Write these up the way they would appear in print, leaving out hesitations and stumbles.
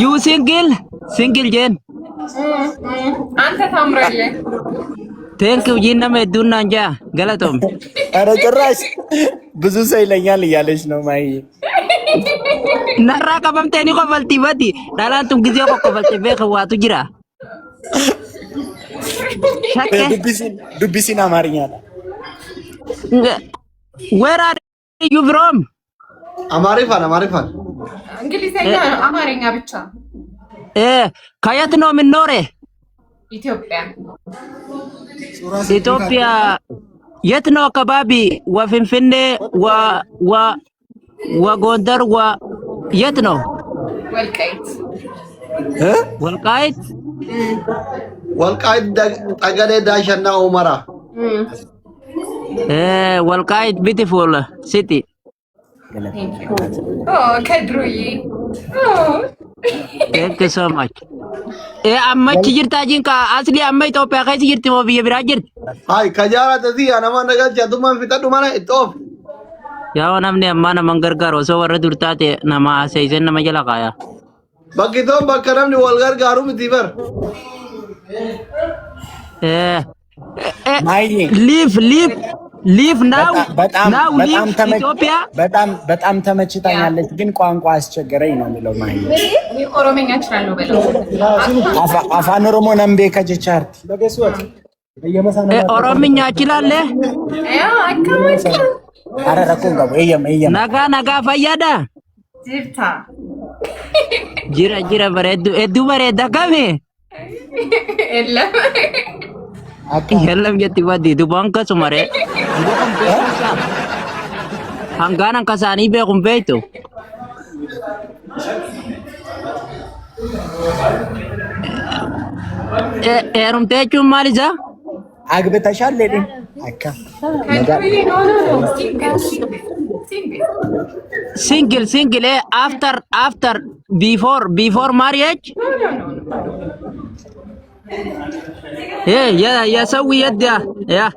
You single Jen. አንተ ታምራለህ። Thank you ጂና መዱና እንጃ ገለቶም ኧረ ጭራሽ ብዙ ሰው ይለኛል እያለች ነው ማይ ነራ ቀበምቴኒ ቆፈልቲ በዲ ዳላንቱም ጊዜ ቆቆፈልቲ በከዋቱ ጅራ ሸከ ዱቢሲን አማርኛ ነው። Where are you from? አማሪፋን እንግሊዘኛ አማርኛ ብቻ። ከየት ነው የምኖሬ? ኢትዮጵያ የት ነው አካባቢ? ወፍንፍኔ ወጎንደር የት ነው? ወልቃይት ጠገዴ ዳሸና ኡመራ ወልቃይት ቢዩቲፉል ሲቲ ከድሮዬ Thank you so much. Amma jirta jinka asli amma Ethiopia kai jirti mo biye bira jirti. Hai kajara tadi anama nagal jaduman fita dumana itof. Ya namne amma na mangargar oso warra durtate nama season nama jala kaya. Bagi to bakaram ni walgar garu mitibar. Leave now. Now leave Ethiopia. በጣም ተመችታኛለች ግን ቋንቋ አስቸገረኝ ነው የሚለው ማይ ኦሮሞኛ እችላለሁ በለው አፋን ኦሮሞ ነምቤ ከጀቻርት ኦሮምኛ እችላለሁ አረ ረኩን ጋር ነጋ ፈያዳ ጅራ በረዱ በረዳ ከሜ የለም jetti wadi duban ka sumare hangganan kasani be kumbeito erum techu maliza አግብተሻል ለዲ አካ single after before marriage يا سوي يد يا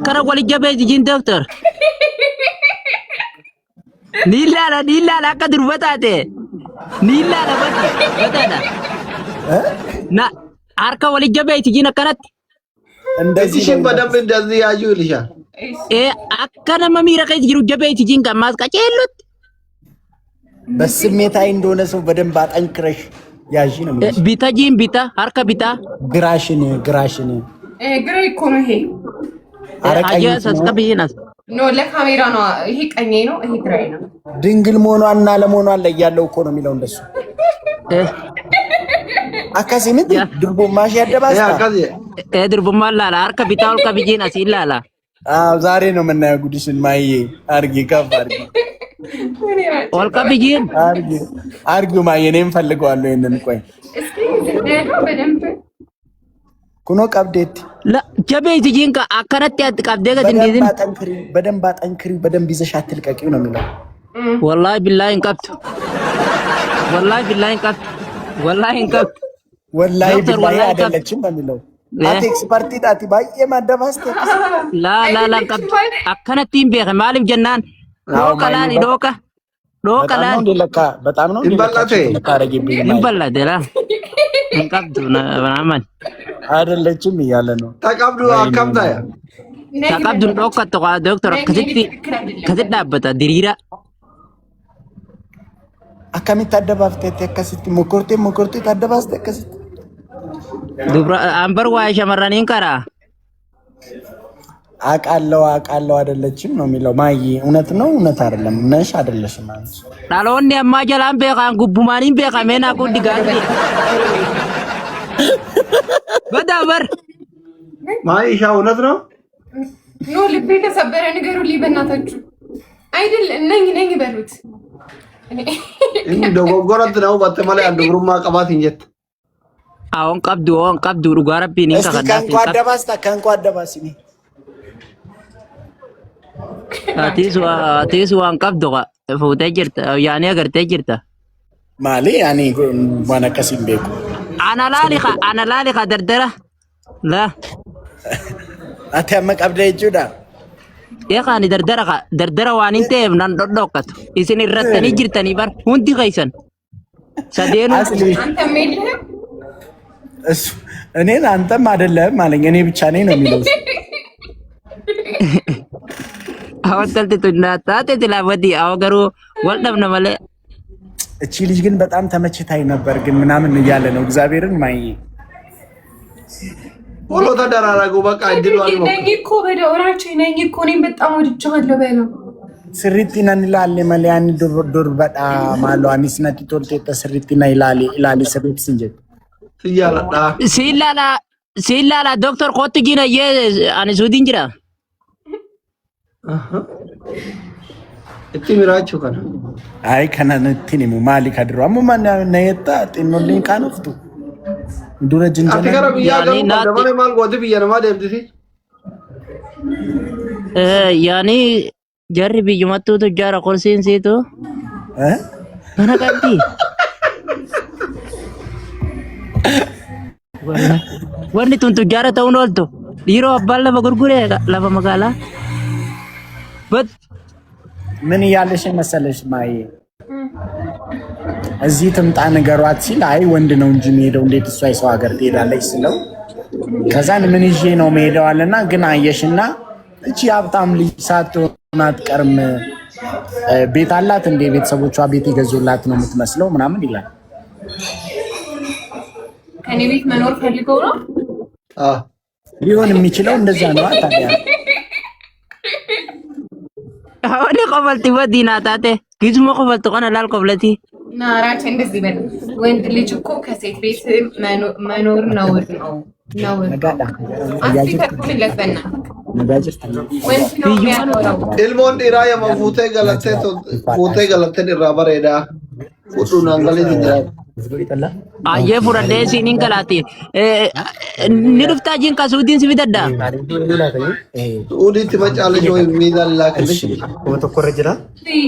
كره ولي جبهة جين دكتور نيلا كدر بتاعته نيلا بتاعته نا أركا ولي جبهة جين كانت እንደዚህ በደንብ እንደዚህ ያዩ ይልሻል አከነ መሚራ ከይ ጅሩ ጀበይቲ ጂን ከማስ ቀጨሉት በስሜታይ እንደሆነ ሰው በደንብ አጠንክረሽ ያዢ ነው ማለት ቢታ ጂን ቢታ አርከ ቢታ ግራሽን ግራ እኮ ነው ይሄ አያ ሰስከብይናስ ኖ ለካሜራ ነው ይሄ ቀኜ ነው ይሄ ግራይ ነው ድንግል መሆኗና ለመሆኗን ላይ ያለው እኮ ነው የሚለው እንደሱ አካሲ ምን ድርቦ ማሽ ያደባስ ድርቦ ማላላ አርከ ቢታ አርከ ቢጂናስ ይላላ ዛሬ ነው የምናየው ጉዲሽን ማይዬ አርጊ ከፍ አርጊ ወልቃ ቢጂን አርጊ ማይዬ እኔም ፈልገዋለሁ ይሄንን ቆይ እስኪ በደንብ ኩኖ ቀብዴት ጀበይቲ ጂን አከረት ያት ቀብዴ ገድንዲን በደንብ አጠንክሪ በደንብ ይዘሽ አትልቀቂው ነው የሚለው ወላሂ ቢላሂ እንቀብት ወላሂ ቢላሂ አይደለችም በሚለው ኤክስፐርት ዳቲ ባየ ማደባስተ ላ እንቀብት አከነቲም ቤኸ ማለም ጀናን ዶቀላን ዶቀላን ለካ በጣም ነው ይበላቴ ታረጊብኝ ይበላቴ ላ እንቀብት ምናምን አይደለችም እያለ ነው ተቀብዱ አከምታ ተቀብዱ ዶቀት ዶክተር ከትዳበታ ድሪራ አከሚት አደባፍተ ተከስት ሞኮርቴ ታደባስተ ተከስት ዱብራ አንበር ዋይ ሸመራኒን ቀራ አቃለው አይደለችም ነው የሚለው ማይ እውነት ነው እውነት አይደለም ነሽ አይደለሽም ማለት ዳሎን ያማጀላን በቃን ጉቡማኒን በቃ መና ቆዲ ጋር በዳበር ማይሻ እውነት ነው ኖ ልቤ ተሰበረ ንገሩ ሊበናታችሁ አይደል ነኝ በሉት እኔ ደጎጎረት ነው በተመለ አንድ ብሩማ ቀባት እንጀት አሁን ቀብዱ ዱጋራቢኒ ከከዳስ ከንኳ አደባስኒ atisu waan qabdu fuutee jirta yaani agartee jirta maali yaani waan akkasiin beeku ana laali dardara la ati amma qabda jechuudha Eeqaani dardara waan hin ta'eef nan dhodhokkatu. Isin irrattanii jirtanii bar hundi keessan. Sadeenuu አስሊ አንተም የለህም እሱ እኔን አንተም አይደለም አለኝ። እኔ ብቻ ነኝ ነው የሚለው። awwaalti tunna taate tilaafati awwa garuu wal dhabna malee. እቺ ልጅ ግን በጣም ተመችታኝ ነበር ግን ምናምን እያለ ነው እግዚአብሔርን ማይ ቶሎ ተደራረጉ በቃ እድሉ አልሞ ነኝ እኮ በደወራቸው ነኝ እኮ እኔም በጣም ወድጄዋለሁ በለው ስሪቲና ንላሌ መለያን ዱር በጣ ማሎ አኒስ ነቲ ቶልቴ ስሪቲና ይላሊ ይላሊ ስሪት ሲንጀ ሲያለዳ siilala doktor kootu jina yee ani suutiin jira. itti miraachuu kana አይ ከናነቲ ነው ማሊ ከድሮ አሙማ ነየታ ጤኖልን ካንፍቱ ዱረ ati ጅንጀና gara biyyaa yaani garuu naatti- qabda malee maal gooti biyya namaa deemtisi Yaani jarri biyyumattuutu jaara kolsiinsiitu እ mana qabdi. Wanni tun tujjaara ta'uun ooltu dhiiroo abbaan lafa gurguree lafa magaalaa. But ምን እያለሽ መሰለሽ ማይ እዚህ ትምጣ ነገሯት ሲል አይ ወንድ ነው እንጂ የሚሄደው እንዴት እሷ የሰው ሀገር ትሄዳለች ስለው ከዛን ምን ይዤ ነው መሄደው አለና ግን አየሽና እቺ ሀብታም ልጅ ሳትሆን አትቀርም ቤት አላት እንደ ቤተሰቦቿ ቤት የገዙላት ነው የምትመስለው ምናምን ይላል። ከኔ ቤት መኖር ፈልገው ነው ሊሆን የሚችለው እንደዛ ነው ታዲያ Awani qofalti wadii naa taate gisuma qofaltu kana laal qoflati. ናራችን እንደዚህ በል ወንድ ልጅ እኮ ከሴት ቤት መኖር ነውር ነው ነውር ነጋዳ አስቢተኩልለት በእናትህ ነጋጅስ ወንድ ነው የሚያኖረው ilmoon dhiiraa yama fuutee galattee irraa bareedaa fudhuun hangalee jiraatu Ayyee fudhadhee siiniin galaati. Ni dhuftaa jiin kasuutiin si bitadda. suudhiitti macaalee shoo miidhaan laakillee Kuma tokkorra jira.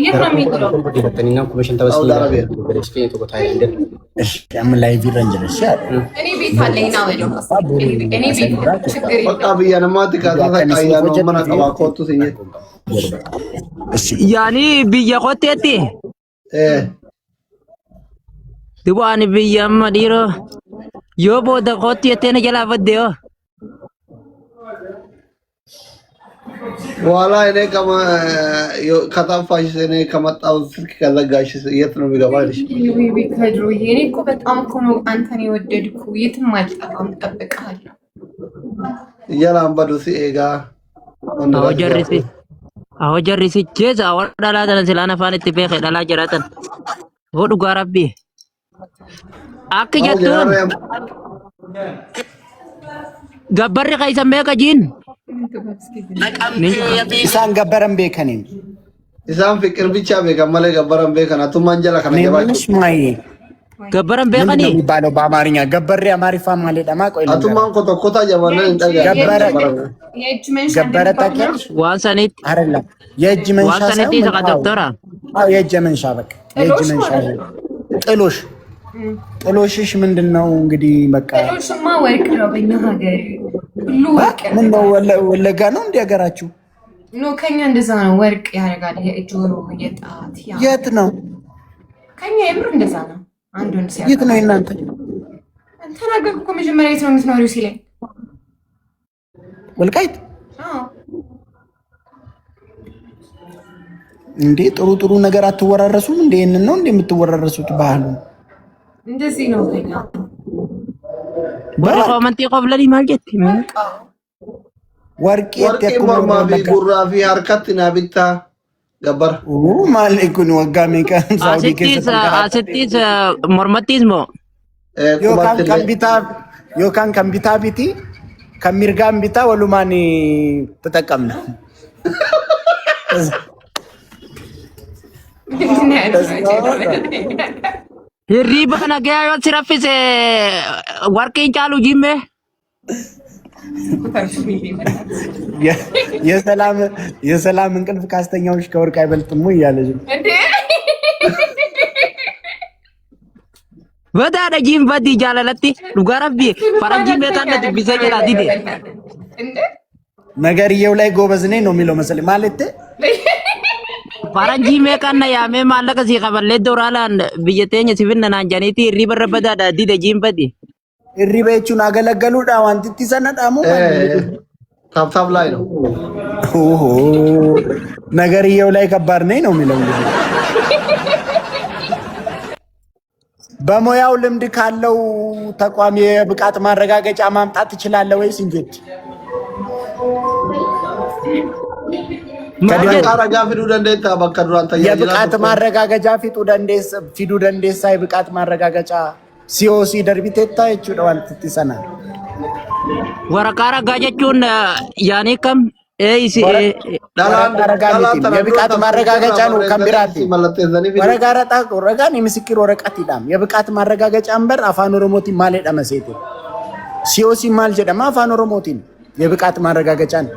የት ነው የሚጥለው Dibatanii kuma shantamas Saudi Arabia. Bareechitee tokko taa'ee ምን ላይ ቢረንጀለሽ እኔ ቤት አለኝ ና በለው እኔ ቤት ችግር የለም bakka biyya namaatti kaasaa ayyaanoo mana qabaa kootu sinye Yaani biyya kotteetti. ee Dubu ani biyya amma dhiiroo yoo booda kootti jettee na jalaa badde yoo. በኋላ እኔ ከጠፋሽ እኔ ከመጣሁ ስልክ ከዘጋሽ የት ነው የሚገባልሽ? ቤት ከድሮዬ እኔ እኮ በጣም እኮ ነው አንተን የወደድኩ የትም አልጠፋም እጠብቅሃለሁ Jalaan badu si eegaa. Awwa jarrisi jeesa awwa dhalaa tana silaan afaan itti beekee dhalaa jiraatan. Hoo dhugaa rabbi. Akka jettuun gabbarri keessan meeqa jiin? isaan gabbaran beekaniin Isaan fikir bichaa beekan malee gabbaran beekan atummaan jala kana ኔምንሽ jabaachuu. ማይ Gabbaran ምንድን ነው beekanii? የሚባለው በአማርኛ ገበሬ አማሪፋ ማለዳማ ቆይ Atummaan kotokkota jabanaa hin dhaga'a. የእጅ መንሻ ገበረ እንደሚባል ነው። ታውቂያለሽ Waan sanitti አይደለም የእጅ መንሻ waan sanitti isa ka doktora. አዎ የእጅ መንሻ በቃ የእጅ ጥሎሽ መንሻ ማለት ጥሎሽ ጥሎሽሽ ምንድን ነው እንግዲህ በቃ ጥሎሽማ ወርቅ ነው በእኛ ሀገር ሁሉ ወርቅ ነው። ምን ነው ወለጋ ነው እንደ ሀገራችሁ ኖ ከኛ እንደዛ ነው ወርቅ ያደርጋል የጆሮ የጣት ያ የት ነው ከኛ የምር እንደዛ ነው አንድ ወንድ ሲያ የት ነው እናንተ ተናገርኩ እኮ መጀመሪያ የት ነው የምትኖሪው ሲለኝ ወልቃይት አዎ እንዴ ጥሩ ጥሩ ነገር አትወራረሱም እንዴ ይሄንን ነው እንዴ የምትወራረሱት ባህሉ እንደዚህ ነው ከኛ Warra qomantii qoblanii maal jetti? ወርቅ የት Warqii mormaa fi gurraa fi harkatti naa bittaa gabbara. ማለ ኩን ወጋሜ ቀን ሳውዲ Asittis mormattis moo? ዮካን ከምቢታ ዮካን ከምቢታ ቢቲ ከሚርጋም ቢታ ወሉማን ተጠቀምና ምንድን ነው ያደረገው? Hirriiba kana gahaa yoo si raffise warqeen caalu jimme. የሰላም እንቅልፍ ካስተኛዎች ከወርቅ አይበልጥም እያለች እንዴ Badaadha jiin badii jaalalatti dhugaa rabbi faranjii meetaan na dubbisee jala dide. እንዴ ነገርየው ላይ ጎበዝ ነኝ ነው የሚለው መሰለኝ ማለት ፈረንጂ ሜቀና ያሜ ማለቀ ሲቀበለ ዶራላን ብየተኛ ሲብነ ናንጃኒቲ ሪበረበዳዳ ዲደ ጂምበዲ እሪቤቹን አገለገሉዳ ዋንቲቲ ሰነዳሙ ታብታብ ላይ ነው። ኦሆ ነገርየው ላይ ከባድ ነኝ ነው የሚለው እንግዲህ በሙያው ልምድ ካለው ተቋም የብቃት ማረጋገጫ ማምጣት ትችላለህ ወይስ እንዴት? የብቃት ማረጋገጫ ፊዱ ደንዴሳ የብቃት ማረጋገጫ ሲኦሲ ደርቢቴታ ይችላል ትትሰና ወረቃራ ጋጀቹን ያኔ ከም የብቃት ማረጋገጫ ነው ከምቢራቲ ወረጋራ ታቆ ወረጋን የምስክር ወረቀት ይዳም የብቃት ማረጋገጫ አንበር አፋን ኦሮሞቲ ማለዳ መሰይቱ ሲኦሲ ማል ጀደማ አፋን ኦሮሞቲ የብቃት ማረጋገጫ ነው።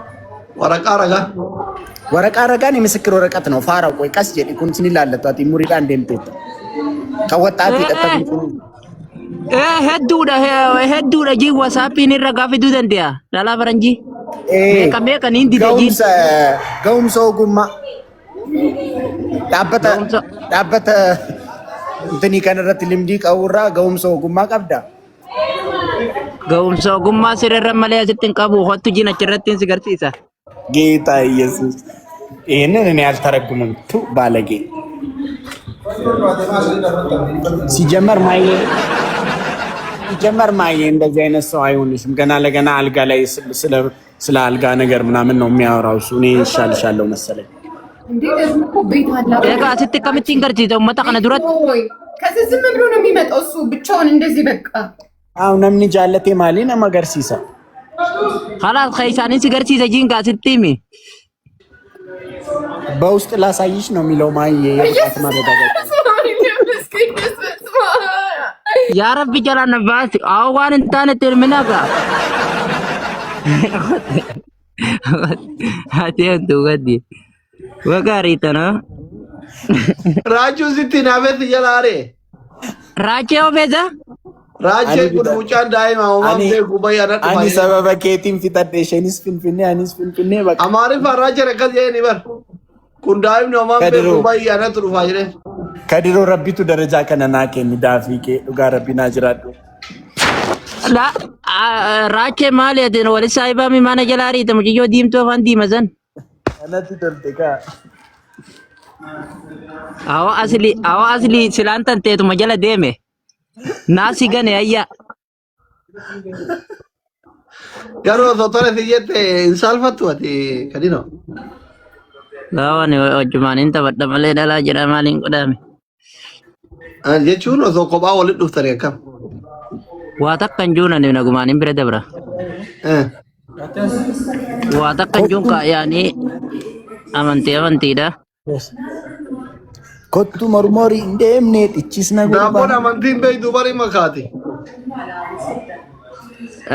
ወረቃ ረጋን የምስክር ወረቀት ነው። ፋራው ቆይ ቀስ ጀዲ ኩን ሲላልላለት ሙሪዳ እንደምትት ከወጣት ይቀጥል ሄዱዳ ጂ ዋሳፒን ረጋፊ ዱደንዲያ ላላ ፈረንጂ ሜቀ ኒንዲ ገውምሶ ጉማ ዳበተ እንትኒ ከነረት ልምዲ ቀውራ ገውምሶ ጉማ ቀብዳ ገውምሶ ጉማ ሲረረ መለያ ሲትን ቀቡ ሆቱ ጂና ችረቲን ሲገርቲሳ ጌታ ኢየሱስ ይሄንን እኔ አልተረጉምም ቱ ባለጌ ሲጀመር ማየ እንደዚህ አይነት ሰው አይሆንሽም። ገና ለገና አልጋ ላይ ስለ አልጋ ነገር ምናምን ነው የሚያወራው እሱ። እኔ ይሻልሻለሁ መሰለኝ እንዴ እኮ ቤት አላ ኤጋ ስትቀምጪን ገርጂ ደው መጣቀነ ዱረት ከዚህ ዝም ብሎ ነው የሚመጣው እሱ ብቻውን እንደዚህ በቃ አው ነምኒ ጃለቴ ማሊና መገርሲሳ خلاص خيسانين ሲገርሲሰ ጂንጋ ስትሚ በውስጥ ላሳይሽ ነው የሚለው ማየ የብቃት ማረጋገጫ ያ ረብ ጀላነ ባስ አዋን እንታነ ተርሚናጋ አቴን ዱገዲ ወጋሪተና ራጁ ሲቲና ቤት ይላሬ ራቼው ቤዛ ራጄ ጉዱጫን ዳይማ ወማም ጉባያና አኒ ሰበበ ኬቲን ፊተደሽንስ ፍንፍኔ አኒስ ፍንፍኔ በቃ አማሪ ፈራጀ ረከዝ የኔ በር ኩንዳይም ነው ወማም ጉባያና ትሩፋይሬ ከድሮ ረቢቱ ደረጃ ከነና ከኒ ዳፊቄ ዱጋ ረቢና ጅራዱ ላ ራቼ ማለት ነው ወለ ሳይባሚ ማነጀላሪ ተምጂዮ ዲምቶ ፋንዲ መዘን አናቲ ደልቴካ አዎ አስሊ ስላንተን ተቱ መጀለ ደሜ ናሲ ገነ ያያ ጋሮ ዶክተር ሲየት ኢንሳልፈቱ አቲ ከዲኖ ላዋኒ ወጅማን እንተ በደመለ ዳላ ጀራ ማሊን ቆዳሚ jechuun osoo kophaa walitti dhuftanii akkam waa takkan juuna ni nagumaan bira dabra waa takkan juun ka yaani amantiidha kottu mormori indemne tichisna daabboon amantiin beeydu bari makaati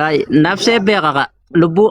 ay nafsee beeka lubbu